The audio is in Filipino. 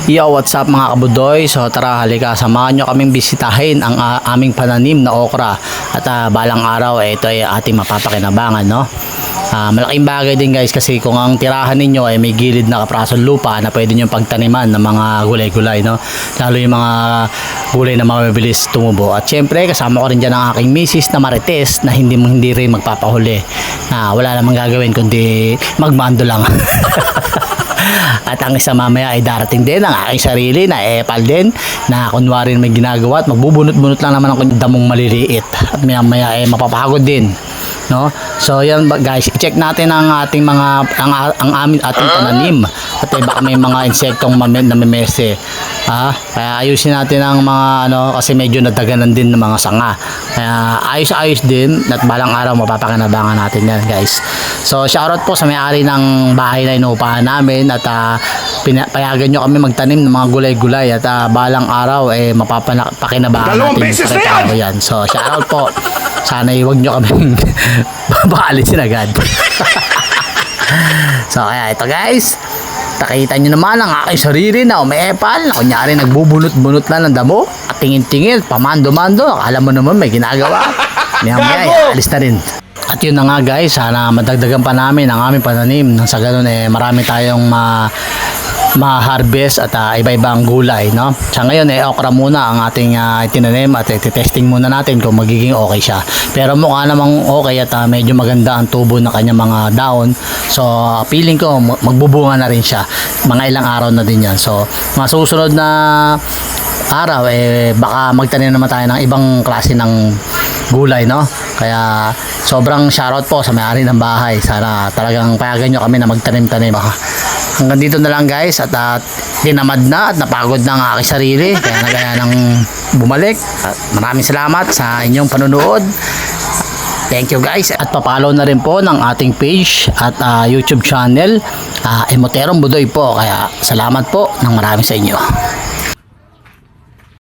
Yo, what's up mga kabudoy? So tara, halika, samahan nyo kaming bisitahin ang aming pananim na okra. At balang araw, ito ay ating mapapakinabangan, no? Malaking bagay din guys, kasi kung ang tirahan ninyo ay may gilid na kaprasong lupa na pwede nyo pagtaniman ng mga gulay-gulay, no? Lalo yung mga gulay na mabilis tumubo. At syempre, kasama ko rin dyan ang aking misis na marites na hindi rin magpapahuli. Wala namang gagawin kundi magmando lang. At ang isa mamaya ay darating din ang aking sarili na epal din na kunwari may ginagawa at magbubunot-bunot lang naman ang damong maliliit at maya ay mapapagod din, no? So yan guys, i-check natin ang ating mga ating pananim at baka may mga insektong namimese. Kaya ayusin natin ang mga kasi medyo nadaganan din ng mga sanga. Kaya ayos din at balang araw mapapakinabangan natin yan guys. So shoutout po sa may-ari ng bahay na inuupahan namin at payagan nyo kami magtanim ng mga gulay-gulay at balang araw mapapakinabangan natin yan. So shoutout po. Sana iwag nyo kami babaalisin agad. So kaya ito guys, nakita nyo naman ang aking sarili na umeepal na kunyari nagbubunot-bunot na ng damo at tingin-tingin, pamando-mando, akala mo naman may ginagawa. Maya alis na rin. At yun na nga guys, sana madagdagan pa namin ang aming pananim nang sa ganun marami tayong ma-harvest at iba-ibang gulay, no? Sa ngayon okra muna ang ating itinanim at testing muna natin kung magiging okay siya. Pero mukha namang okay at medyo maganda ang tubo ng kanyang mga daon. So feeling ko magbubunga na rin siya. Mga ilang araw na din yan. So mga susunod na araw baka magtanim naman tayo ng ibang klase ng gulay, no? Kaya sobrang shoutout po sa may-ari ng bahay. Sana talagang payagan nyo kami na magtanim-tanim. Hanggang dito na lang guys at tinamad na at napagod na ang aking sarili kaya nagaya ng bumalik. At maraming salamat sa inyong panunood. Thank you guys at papalo na rin po ng ating page at YouTube channel Emoterong Budoy po. Kaya salamat po ng marami sa inyo.